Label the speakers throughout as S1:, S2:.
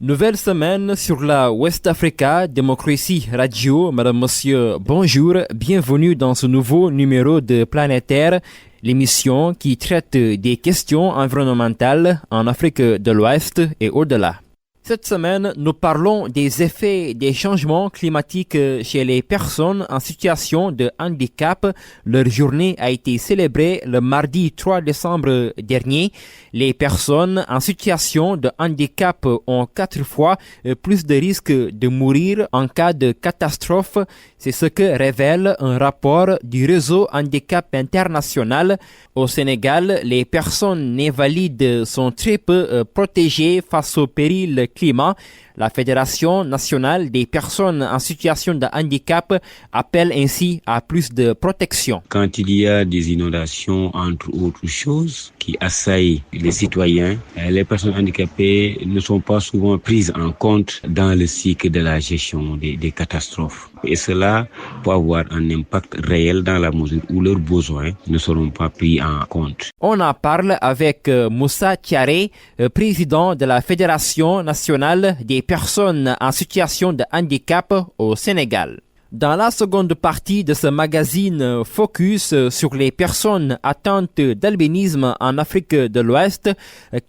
S1: Nouvelle semaine sur la West Africa Democracy Radio. Madame, monsieur, bonjour. Bienvenue dans ce nouveau numéro de Planétaire, l'émission qui traite des questions environnementales en Afrique de l'Ouest et au-delà. Cette semaine, nous parlons des effets des changements climatiques chez les personnes en situation de handicap. Leur journée a été célébrée le mardi 3 décembre dernier. Les personnes en situation de handicap ont 4 fois plus de risques de mourir en cas de catastrophe. C'est ce que révèle un rapport du réseau Handicap International. Au Sénégal, les personnes nées valides sont très peu protégées face au péril climat. La Fédération nationale des personnes en situation de handicap appelle ainsi à plus de protection.
S2: Quand il y a des inondations, entre autres choses, qui assaillent les citoyens, les personnes handicapées ne sont pas souvent prises en compte dans le cycle de la gestion des catastrophes. Et cela peut avoir un impact réel dans la mesure où leurs besoins ne seront pas pris en compte.
S1: On en parle avec Moussa Thiaré, président de la Fédération nationale des personnes en situation de handicap au Sénégal. Dans la seconde partie de ce magazine Focus sur les personnes atteintes d'albinisme en Afrique de l'Ouest,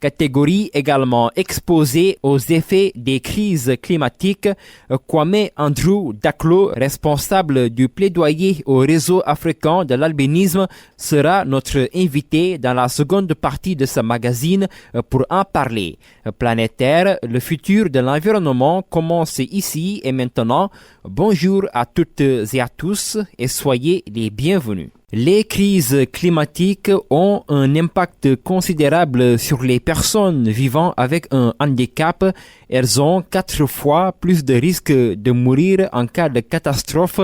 S1: catégorie également exposée aux effets des crises climatiques, Kwame Andrew Daklo, responsable du plaidoyer au réseau africain de l'albinisme, sera notre invité dans la seconde partie de ce magazine pour en parler. Planétaire, le futur de l'environnement commence ici et maintenant. Bonjour à toutes et à tous et soyez les bienvenus. Les crises climatiques ont un impact considérable sur les personnes vivant avec un handicap. Elles ont 4 fois plus de risques de mourir en cas de catastrophe.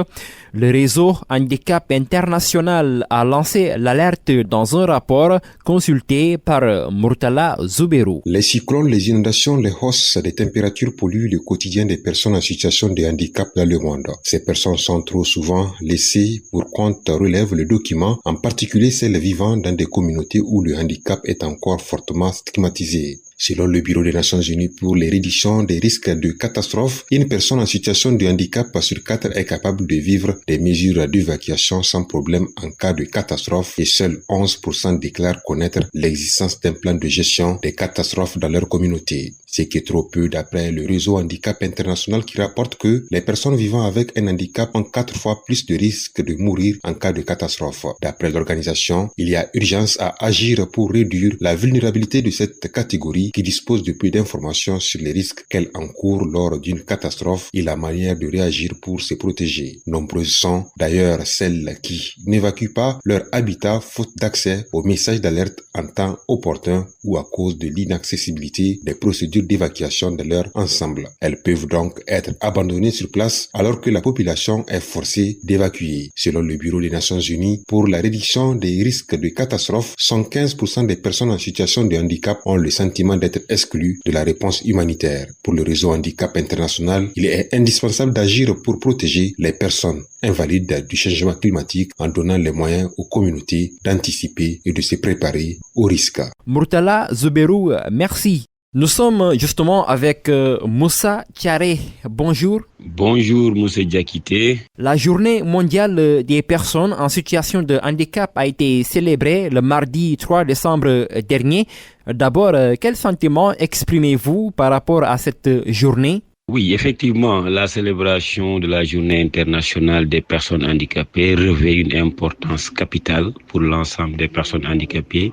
S1: Le réseau Handicap International a lancé l'alerte dans un rapport consulté par Murtala Zouberou.
S3: Les cyclones, les inondations, les hausses des températures polluent le quotidien des personnes en situation de handicap dans le monde. Ces personnes sont trop souvent laissées pour compte, relève le document, en particulier celles vivant dans des communautés où le handicap est encore fortement stigmatisé. Selon le Bureau des Nations Unies pour les réductions des risques de catastrophe, une personne en situation de handicap sur 4 est capable de vivre des mesures d'évacuation sans problème en cas de catastrophe et seuls 11% déclarent connaître l'existence d'un plan de gestion des catastrophes dans leur communauté. C'est qui est trop peu d'après le réseau Handicap International qui rapporte que les personnes vivant avec un handicap ont 4 fois plus de risques de mourir en cas de catastrophe. D'après l'organisation, il y a urgence à agir pour réduire la vulnérabilité de cette catégorie qui dispose de peu d'informations sur les risques qu'elle encourt lors d'une catastrophe et la manière de réagir pour se protéger. Nombreuses sont d'ailleurs celles qui n'évacuent pas leur habitat faute d'accès aux messages d'alerte en temps opportun ou à cause de l'inaccessibilité des procédures d'évacuation de leur ensemble. Elles peuvent donc être abandonnées sur place alors que la population est forcée d'évacuer. Selon le Bureau des Nations Unies pour la réduction des risques de catastrophe, 115% des personnes en situation de handicap ont le sentiment d'être exclues de la réponse humanitaire. Pour le réseau Handicap International, il est indispensable d'agir pour protéger les personnes invalides du changement climatique en donnant les moyens aux communautés d'anticiper et de se préparer aux risques.
S1: Murtala Zouberou, merci. Nous sommes justement avec Moussa Thiaré. Bonjour.
S2: Bonjour, Moussa Diakité.
S1: La journée mondiale des personnes en situation de handicap a été célébrée le mardi 3 décembre dernier. D'abord, quel sentiment exprimez-vous par rapport à cette journée?
S2: Oui, effectivement, la célébration de la Journée internationale des personnes handicapées revêt une importance capitale pour l'ensemble des personnes handicapées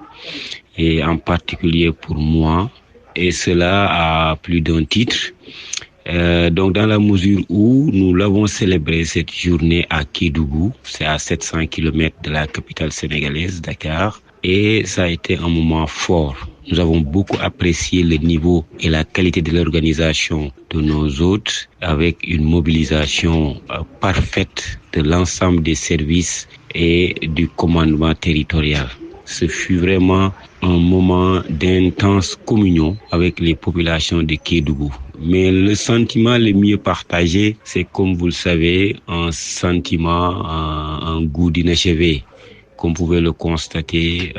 S2: et en particulier pour moi. Et cela à plus d'un titre. Donc dans la mesure où nous l'avons célébré cette journée à Kédougou, c'est à 700 km de la capitale sénégalaise, Dakar, et ça a été un moment fort. Nous avons beaucoup apprécié le niveau et la qualité de l'organisation de nos hôtes avec une mobilisation parfaite de l'ensemble des services et du commandement territorial. Ce fut vraiment un moment d'intense communion avec les populations de Kédougou. Mais le sentiment le mieux partagé, c'est comme vous le savez, un sentiment, un goût d'inachevé. Comme vous pouvez le constater,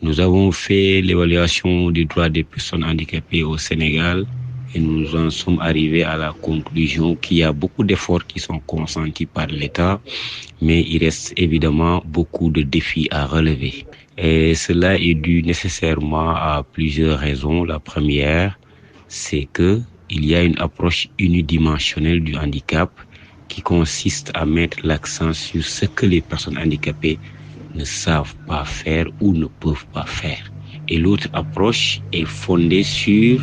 S2: nous avons fait l'évaluation des droits des personnes handicapées au Sénégal et nous en sommes arrivés à la conclusion qu'il y a beaucoup d'efforts qui sont consentis par l'État, mais il reste évidemment beaucoup de défis à relever. Et cela est dû nécessairement à plusieurs raisons. La première, c'est que il y a une approche unidimensionnelle du handicap qui consiste à mettre l'accent sur ce que les personnes handicapées ne savent pas faire ou ne peuvent pas faire. Et l'autre approche est fondée sur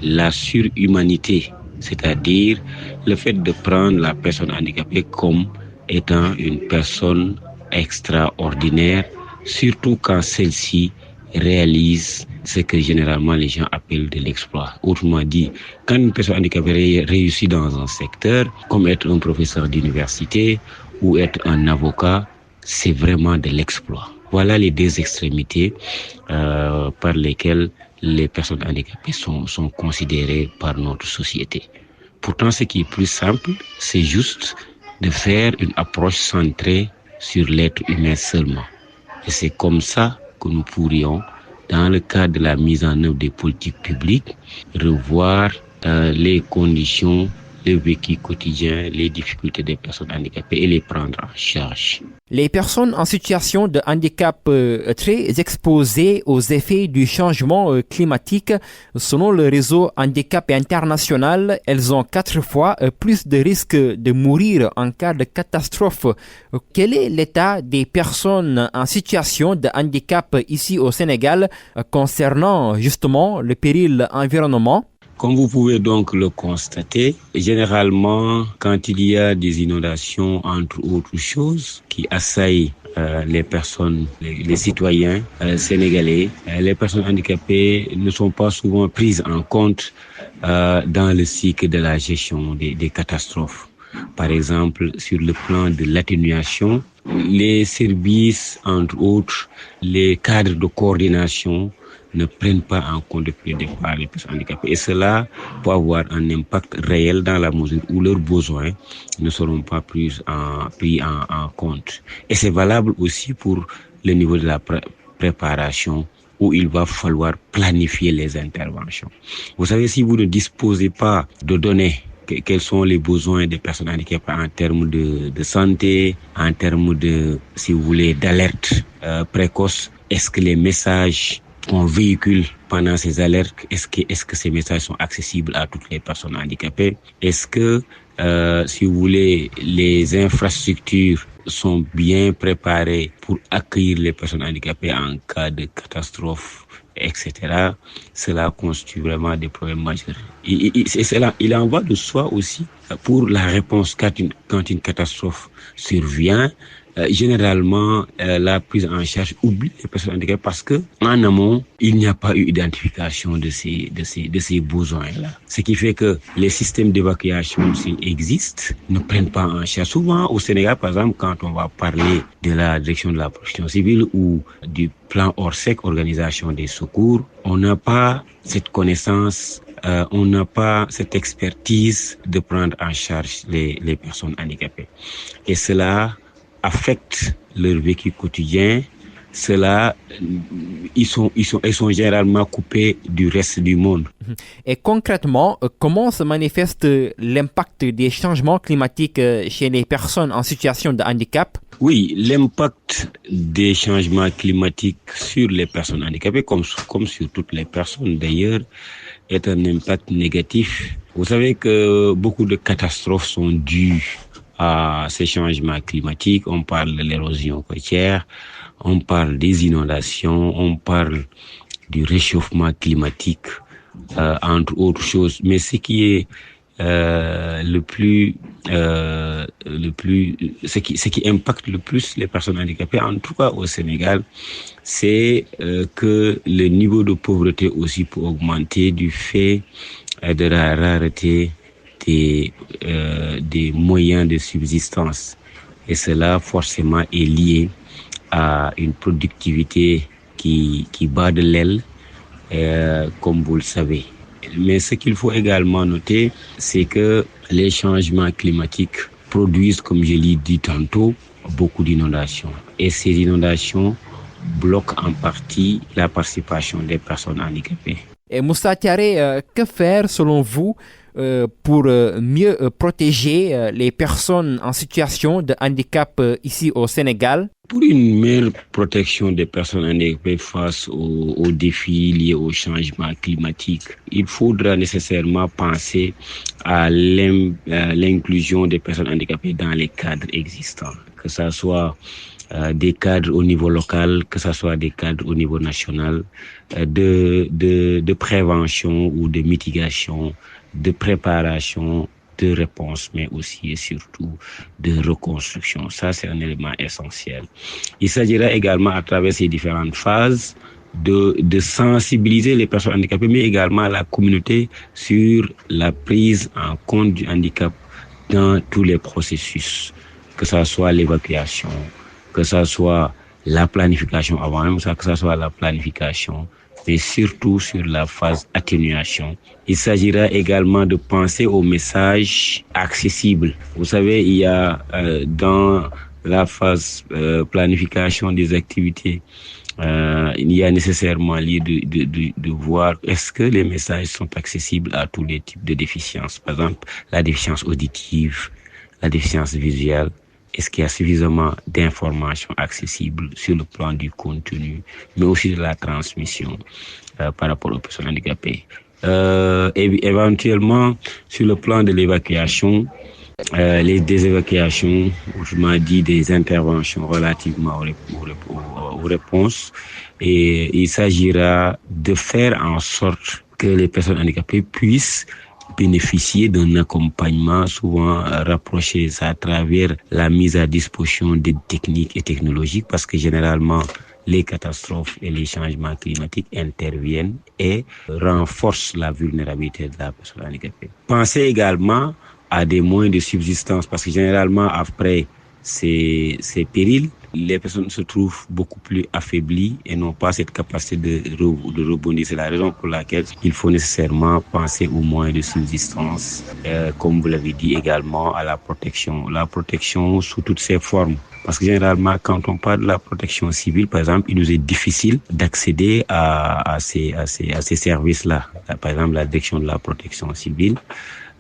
S2: la surhumanité, c'est-à-dire le fait de prendre la personne handicapée comme étant une personne extraordinaire, surtout quand celle-ci réalise ce que généralement les gens appellent de l'exploit. Autrement dit, quand une personne handicapée réussit dans un secteur, comme être un professeur d'université ou être un avocat, c'est vraiment de l'exploit. Voilà les deux extrémités par lesquelles les personnes handicapées sont considérées par notre société. Pourtant, ce qui est plus simple, c'est juste de faire une approche centrée sur l'être humain seulement. Et c'est comme ça que nous pourrions, dans le cadre de la mise en œuvre des politiques publiques, revoir les conditions, le vécu quotidien, les difficultés des personnes handicapées et les prendre en charge.
S1: Les personnes en situation de handicap très exposées aux effets du changement climatique, selon le réseau Handicap International, elles ont 4 fois plus de risques de mourir en cas de catastrophe. Quel est l'état des personnes en situation de handicap ici au Sénégal concernant justement le péril environnement?
S2: Comme vous pouvez donc le constater, généralement, quand il y a des inondations, entre autres choses, qui assaillent les personnes, les citoyens sénégalais, les personnes handicapées ne sont pas souvent prises en compte dans le cycle de la gestion des catastrophes. Par exemple, sur le plan de l'atténuation, les services, entre autres, les cadres de coordination ne prennent pas en compte depuis le départ les personnes handicapées. Et cela peut avoir un impact réel dans la mesure où leurs besoins ne seront pas pris en compte. Et c'est valable aussi pour le niveau de la préparation, où il va falloir planifier les interventions. Vous savez, si vous ne disposez pas de données, quels sont les besoins des personnes handicapées en termes de santé, en termes de, si vous voulez, d'alerte précoce, est-ce que les messages qu'on véhicule pendant ces alertes, est-ce que ces messages sont accessibles à toutes les personnes handicapées? Est-ce que, si vous voulez, les infrastructures sont bien préparées pour accueillir les personnes handicapées en cas de catastrophe, etc. Cela constitue vraiment des problèmes majeurs. Il en va de soi aussi pour la réponse quand une catastrophe survient. Généralement, la prise en charge oublie les personnes handicapées parce que en amont, il n'y a pas eu identification de ces besoins-là. Ce qui fait que les systèmes d'évacuation, s'ils existent, ne prennent pas en charge. Souvent, au Sénégal, par exemple, quand on va parler de la direction de la protection civile ou du plan ORSEC, organisation des secours, on n'a pas cette connaissance, on n'a pas cette expertise de prendre en charge les personnes handicapées. Et cela affecte leur vécu quotidien. Cela, ils sont généralement coupés du reste du monde.
S1: Et concrètement, comment se manifeste l'impact des changements climatiques chez les personnes en situation de handicap?
S2: Oui, l'impact des changements climatiques sur les personnes handicapées, comme sur toutes les personnes d'ailleurs, est un impact négatif. Vous savez que beaucoup de catastrophes sont dues à ces changements climatiques. On parle de l'érosion côtière, on parle des inondations, on parle du réchauffement climatique, entre autres choses. Mais ce qui est ce qui impacte le plus les personnes handicapées, en tout cas au Sénégal, c'est que le niveau de pauvreté aussi peut augmenter du fait de la rareté des moyens de subsistance. Et cela forcément est lié à une productivité qui bat de l'aile, comme vous le savez. Mais ce qu'il faut également noter, c'est que les changements climatiques produisent, comme je l'ai dit tantôt, beaucoup d'inondations. Et ces inondations bloquent en partie la participation des personnes handicapées.
S1: Et Moussa Tiaré, que faire selon vous pour mieux protéger les personnes en situation de handicap ici au Sénégal?
S2: Pour une meilleure protection des personnes handicapées face aux défis liés au changement climatique, il faudra nécessairement penser à l'inclusion des personnes handicapées dans les cadres existants, que ce soit des cadres au niveau local, que ce soit des cadres au niveau national, de prévention ou de mitigation, de préparation, de réponse, mais aussi et surtout de reconstruction. Ça, c'est un élément essentiel. Il s'agira également, à travers ces différentes phases, de sensibiliser les personnes handicapées, mais également la communauté sur la prise en compte du handicap dans tous les processus, que ce soit l'évacuation, que ce soit la planification avant même ça, que ce soit la planification, mais surtout sur la phase atténuation. Il s'agira également de penser aux messages accessibles. Vous savez, il y a dans la phase planification des activités, il y a nécessairement lieu de voir est-ce que les messages sont accessibles à tous les types de déficiences. Par exemple, la déficience auditive, la déficience visuelle. Est-ce qu'il y a suffisamment d'informations accessibles sur le plan du contenu, mais aussi de la transmission par rapport aux personnes handicapées. Éventuellement, sur le plan de l'évacuation, des évacuations, autrement dit des interventions relativement aux réponses, et il s'agira de faire en sorte que les personnes handicapées puissent bénéficier d'un accompagnement souvent rapproché à travers la mise à disposition des techniques et technologiques, parce que généralement les catastrophes et les changements climatiques interviennent et renforcent la vulnérabilité de la personne handicapée. Pensez également à des moyens de subsistance, parce que généralement après ces périls, les personnes se trouvent beaucoup plus affaiblies et n'ont pas cette capacité de rebondir. C'est la raison pour laquelle il faut nécessairement penser aux moyens de subsistance, comme vous l'avez dit également, à la protection sous toutes ses formes. Parce que généralement, quand on parle de la protection civile, par exemple, il nous est difficile d'accéder à ces services-là. Par exemple, la direction de la protection civile,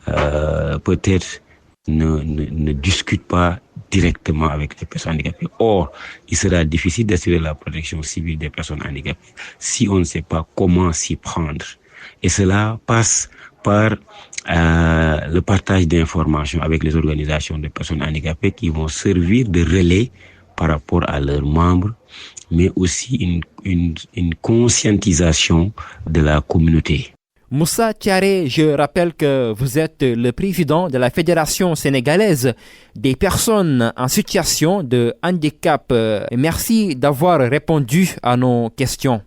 S2: peut-être ne discute pas directement avec les personnes handicapées. Or, il sera difficile d'assurer la protection civile des personnes handicapées si on ne sait pas comment s'y prendre. Et cela passe par le partage d'informations avec les organisations de personnes handicapées qui vont servir de relais par rapport à leurs membres, mais aussi une conscientisation de la communauté.
S1: Moussa Tiaré, je rappelle que vous êtes le président de la Fédération sénégalaise des personnes en situation de handicap. Merci d'avoir répondu à nos questions.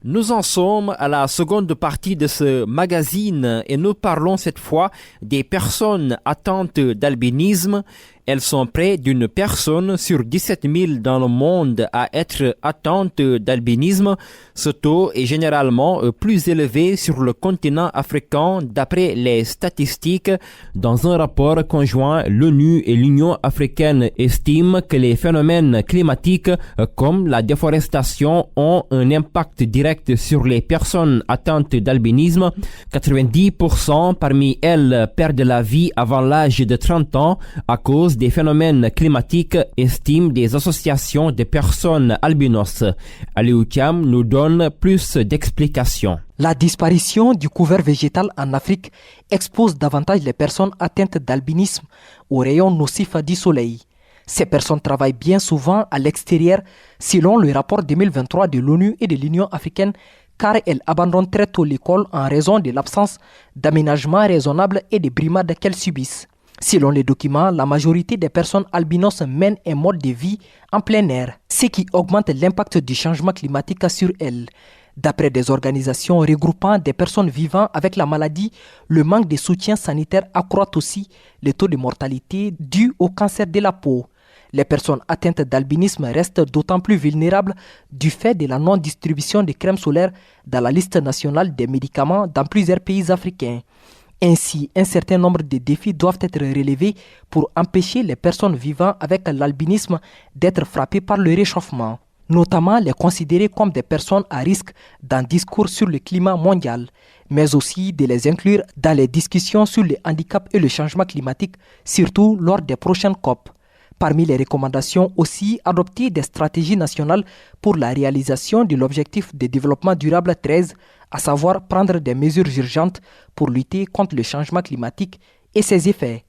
S1: Nous en sommes à la seconde partie de ce magazine et nous parlons cette fois des personnes atteintes d'albinisme. Elles sont près d'une personne sur 17 000 dans le monde à être atteinte d'albinisme. Ce taux est généralement plus élevé sur le continent africain d'après les statistiques. Dans un rapport conjoint, l'ONU et l'Union africaine estiment que les phénomènes climatiques comme la déforestation ont un impact direct sur les personnes atteintes d'albinisme. 90% parmi elles perdent la vie avant l'âge de 30 ans à cause des phénomènes climatiques, estiment des associations de personnes albinos. Aliou Thiam nous donne plus d'explications.
S4: La disparition du couvert végétal en Afrique expose davantage les personnes atteintes d'albinisme aux rayons nocifs du soleil. Ces personnes travaillent bien souvent à l'extérieur, selon le rapport 2023 de l'ONU et de l'Union africaine, car elles abandonnent très tôt l'école en raison de l'absence d'aménagement raisonnable et des brimades qu'elles subissent. Selon les documents, la majorité des personnes albinos mènent un mode de vie en plein air, ce qui augmente l'impact du changement climatique sur elles. D'après des organisations regroupant des personnes vivant avec la maladie, le manque de soutien sanitaire accroît aussi le taux de mortalité dû au cancer de la peau. Les personnes atteintes d'albinisme restent d'autant plus vulnérables du fait de la non-distribution de crème solaire dans la liste nationale des médicaments dans plusieurs pays africains. Ainsi, un certain nombre de défis doivent être relevés pour empêcher les personnes vivant avec l'albinisme d'être frappées par le réchauffement. notamment les considérer comme des personnes à risque d'un discours sur le climat mondial, mais aussi de les inclure dans les discussions sur le handicap et le changement climatique, surtout lors des prochaines COP. Parmi les recommandations aussi, adopter des stratégies nationales pour la réalisation de l'objectif de développement durable 13, à savoir prendre des mesures urgentes pour lutter contre le changement climatique et ses effets.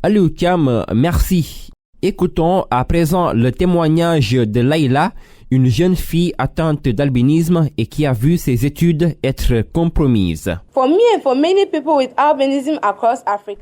S1: Aliou Thiam, merci. Écoutons à présent le témoignage de Laïla, une jeune fille atteinte d'albinisme et qui a vu ses études être compromises.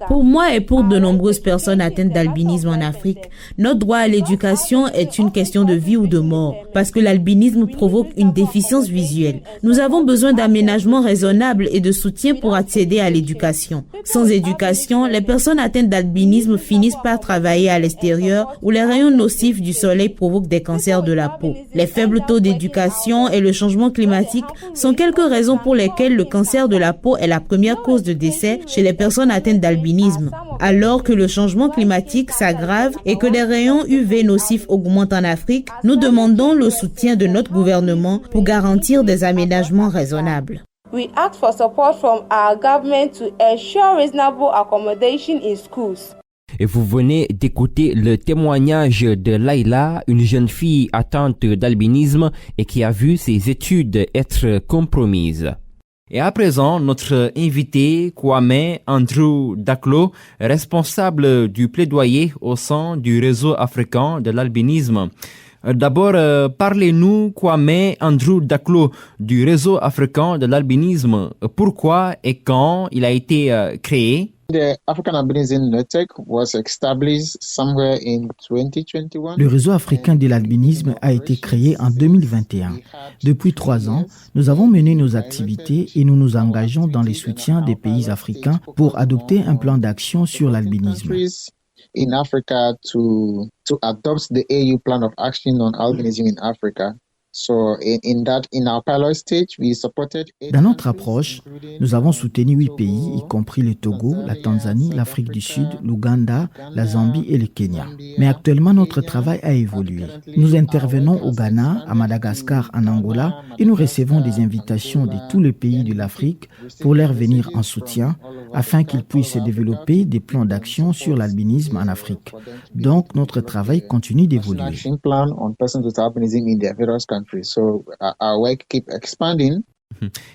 S5: Pour moi et pour de nombreuses personnes atteintes d'albinisme en Afrique, notre droit à l'éducation est une question de vie ou de mort, parce que l'albinisme provoque une déficience visuelle. Nous avons besoin d'aménagements raisonnables et de soutien pour accéder à l'éducation. Sans éducation, les personnes atteintes d'albinisme finissent par travailler à l'extérieur où les rayons nocifs du soleil provoquent des cancers de la peau. Les faibles taux d'éducation et le changement climatique sont quelques raisons pour lesquelles le cancer de la peau est la première cause de décès chez les personnes atteintes d'albinisme. Alors que le changement climatique s'aggrave et que les rayons UV nocifs augmentent en Afrique, nous demandons le soutien de notre gouvernement pour garantir des aménagements raisonnables.
S6: We ask for support from our government to ensure reasonable accommodation in schools.
S1: Et vous venez d'écouter le témoignage de Laïla, une jeune fille atteinte d'albinisme et qui a vu ses études être compromises. Et à présent, notre invité, Kwame Andrew Daklo, responsable du plaidoyer au sein du réseau africain de l'albinisme. D'abord, parlez-nous, Kwame Andrew Daklo, du réseau africain de l'albinisme. Pourquoi et quand il a été créé?
S7: The African Albinism Network was established somewhere in 2021.
S8: Le réseau africain de l'albinisme a été créé en 2021. Depuis 3 ans, nous avons mené nos activités et nous nous engageons dans les soutiens des pays africains pour adopter un plan d'action sur l'albinisme.
S7: In Africa to adopt the AU plan of action on albinism in Africa. So in our pilot stage, we supported.
S8: Dans notre approche, nous avons soutenu 8 pays, y compris le Togo, la Tanzanie, l'Afrique du Sud, l'Ouganda, la Zambie et le Kenya. Mais actuellement, notre travail a évolué. Nous intervenons au Ghana, à Madagascar, en Angola, et nous recevons des invitations de tous les pays de l'Afrique pour leur venir en soutien, afin qu'ils puissent développer des plans d'action sur l'albinisme en Afrique. Donc, notre travail continue d'évoluer.
S7: So our work keep expanding.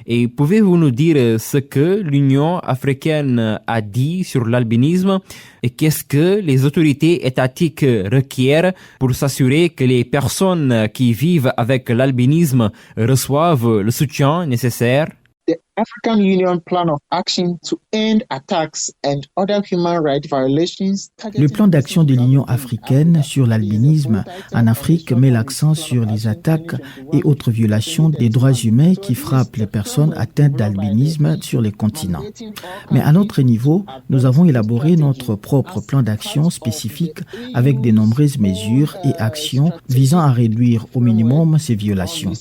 S1: Et pouvez-vous nous dire ce que l'Union africaine a dit sur l'albinisme et qu'est-ce que les autorités étatiques requièrent pour s'assurer que les personnes qui vivent avec l'albinisme reçoivent le soutien nécessaire?
S7: The African Union Plan of Action to End Attacks and Other Human Rights Violations.
S8: Le plan d'action de l'Union africaine sur l'albinisme en Afrique met l'accent sur les attaques et autres violations des droits humains qui frappent les personnes atteintes d'albinisme sur les continents. Mais à notre niveau, nous avons élaboré notre propre plan d'action spécifique avec de nombreuses mesures et actions visant à réduire au minimum ces violations.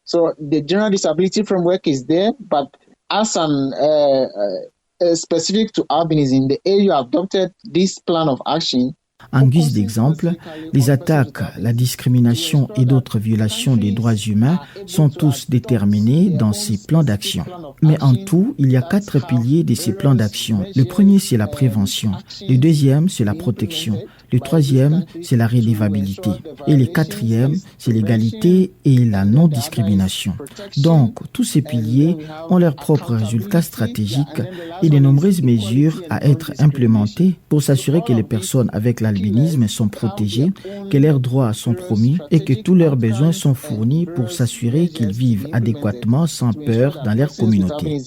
S7: So the general disability framework is there, but as specific to albinism, the AU adopted this plan of action.
S8: En guise d'exemple, les attaques, la discrimination et d'autres violations des droits humains sont tous déterminés dans ces plans d'action. Mais en tout, il y a 4 piliers de ces plans d'action. Le premier, c'est la prévention. Le deuxième, c'est la protection. Le troisième, c'est la relevabilité. Et le quatrième, c'est l'égalité et la non-discrimination. Donc, tous ces piliers ont leurs propres résultats stratégiques et de nombreuses mesures à être implémentées pour s'assurer que les personnes avec l'albinisme sont protégées, que leurs droits sont promus et que tous leurs besoins sont fournis pour s'assurer qu'ils vivent adéquatement sans peur dans leur communauté.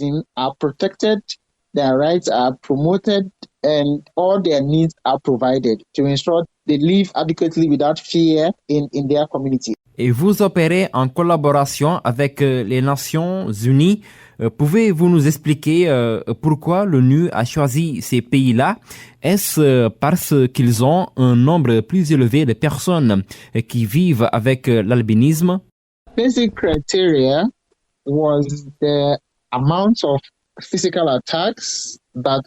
S7: Their rights are promoted and all their needs are provided to ensure they live adequately without fear in their community.
S1: Et vous opérez en collaboration avec les Nations Unies. Pouvez-vous nous expliquer pourquoi l'ONU a choisi ces pays-là? Est-ce parce qu'ils ont un nombre plus élevé de personnes qui vivent avec l'albinisme?
S7: Basic criteria was the amount of physical attacks that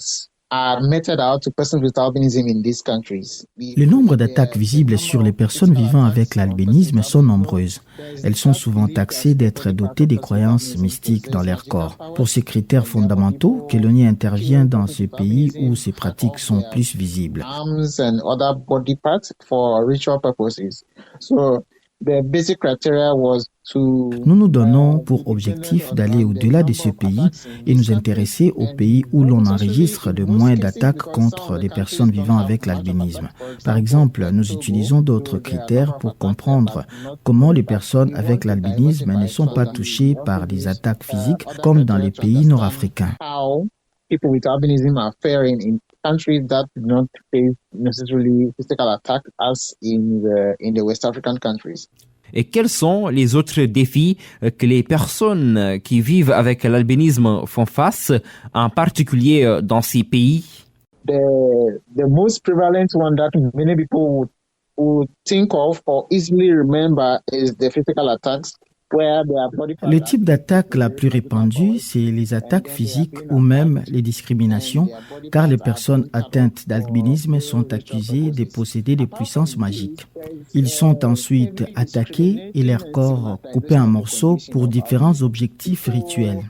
S7: are meted out to persons with albinism in these countries.
S8: Le nombre d'attaques visibles sur les personnes vivant avec l'albinisme sont nombreuses. Elles sont souvent taxées d'être dotées des croyances mystiques dans leur corps. Pour ces critères fondamentaux, Kelonie intervient dans ce pays où ces pratiques sont plus visibles.
S7: Arms and other body parts for ritual purposes. So the basic criteria was to
S8: Nous nous donnons pour objectif d'aller au-delà de ce pays et nous intéresser aux pays où l'on enregistre de moins d'attaques contre des personnes vivant avec l'albinisme. Par exemple, nous utilisons d'autres critères pour comprendre comment les personnes avec l'albinisme ne sont pas touchées par des attaques physiques comme dans les pays nord-africains.
S7: how people with albinism are faring in countries that do not face necessarily physical attack as in the West African countries.
S1: Et quels sont les autres défis que les personnes qui vivent avec l'albinisme font face, en particulier dans ces pays?
S7: The most prevalent one that many people would think of or easily remember is the physical attacks.
S8: Le type d'attaque la plus répandue, c'est les attaques physiques ou même les discriminations, car les personnes atteintes d'albinisme sont accusées de posséder des puissances magiques. Ils sont ensuite attaqués et leur corps coupé en morceaux pour différents objectifs rituels.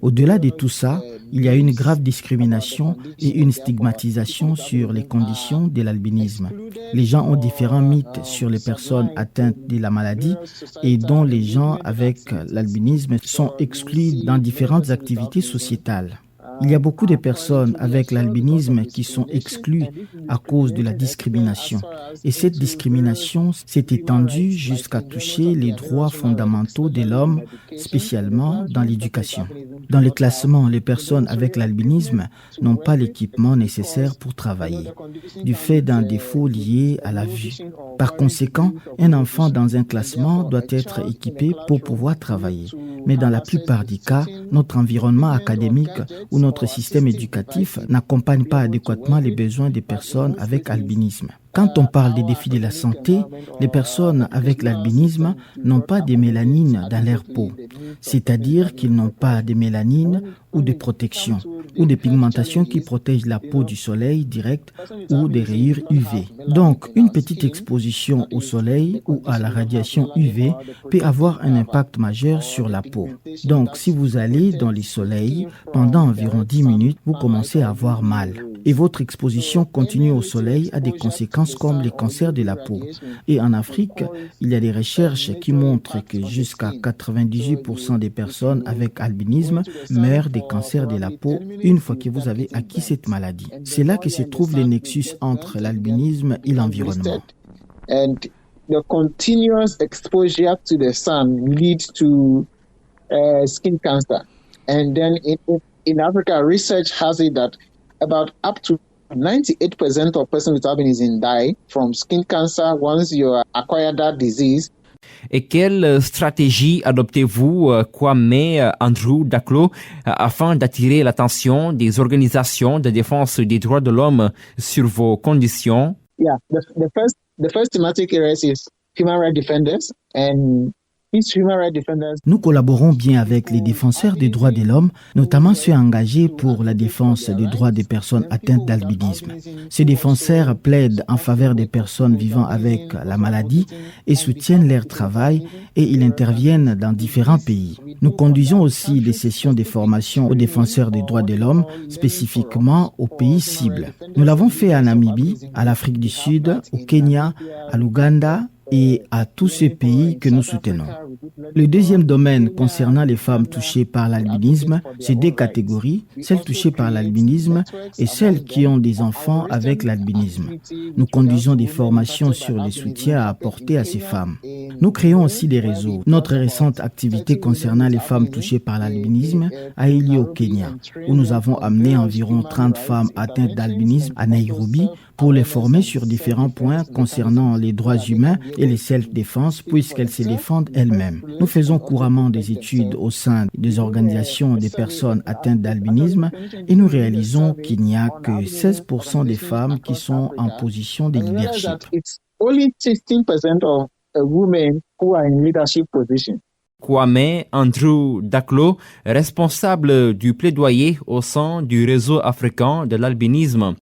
S8: Au-delà de tout ça, il y a une grave discrimination et une stigmatisation sur les conditions de l'albinisme. Les gens ont différents mythes sur les personnes atteintes de la maladie et dont les gens avec l'albinisme sont exclus dans différentes activités sociétales. Il y a beaucoup de personnes avec l'albinisme qui sont exclues à cause de la discrimination. Et cette discrimination s'est étendue jusqu'à toucher les droits fondamentaux de l'homme, spécialement dans l'éducation. Dans les classements, les personnes avec l'albinisme n'ont pas l'équipement nécessaire pour travailler, du fait d'un défaut lié à la vue. Par conséquent, un enfant dans un classement doit être équipé pour pouvoir travailler. Mais dans la plupart des cas, notre environnement académique ou notre système éducatif n'accompagne pas adéquatement les besoins des personnes avec albinisme. Quand on parle des défis de la santé, les personnes avec l'albinisme n'ont pas de mélanine dans leur peau, c'est-à-dire qu'ils n'ont pas de mélanine ou de protection, ou de pigmentation qui protègent la peau du soleil direct ou des rayures UV. Donc, une petite exposition au soleil ou à la radiation UV peut avoir un impact majeur sur la peau. Donc, si vous allez dans le soleil, pendant environ 10 minutes, vous commencez à avoir mal. Et votre exposition continue au soleil a des conséquences comme les cancers de la peau. Et en Afrique, il y a des recherches qui montrent que jusqu'à 98% des personnes avec albinisme meurent des cancers de la peau une fois que vous avez acquis cette maladie. C'est là que se trouve le nexus entre l'albinisme et l'environnement.
S7: And the continuous exposure to the sun leads to skin cancer. And then in Africa, research has it that about up to 98% of persons with albinism die from skin cancer once you acquire that disease.
S1: Et quelle stratégie adoptez-vous, Kwame Andrew Daklo, afin d'attirer l'attention des organisations de défense des droits de l'homme sur vos conditions?
S7: Yeah, the first thematic area is human rights defenders, and
S8: Nous collaborons bien avec les défenseurs des droits de l'homme, notamment ceux engagés pour la défense des droits des personnes atteintes d'albinisme. Ces défenseurs plaident en faveur des personnes vivant avec la maladie et soutiennent leur travail et ils interviennent dans différents pays. Nous conduisons aussi des sessions de formation aux défenseurs des droits de l'homme, spécifiquement aux pays cibles. Nous l'avons fait en Namibie, à l'Afrique du Sud, au Kenya, à l'Ouganda, et à tous ces pays que nous soutenons. Le deuxième domaine concernant les femmes touchées par l'albinisme, c'est deux catégories, celles touchées par l'albinisme et celles qui ont des enfants avec l'albinisme. Nous conduisons des formations sur les soutiens à apporter à ces femmes. Nous créons aussi des réseaux. Notre récente activité concernant les femmes touchées par l'albinisme a eu lieu au Kenya, où nous avons amené environ 30 femmes atteintes d'albinisme à Nairobi pour les former sur différents points concernant les droits humains et les self-défense puisqu'elles se défendent elles-mêmes. Nous faisons couramment des études au sein des organisations des personnes atteintes d'albinisme et nous réalisons qu'il n'y a que 16% des femmes qui sont en position de leadership.
S7: Only 16% of women who are in leadership position.
S1: Kwame Andrew Daklo, responsable du plaidoyer au sein du réseau africain de l'albinisme.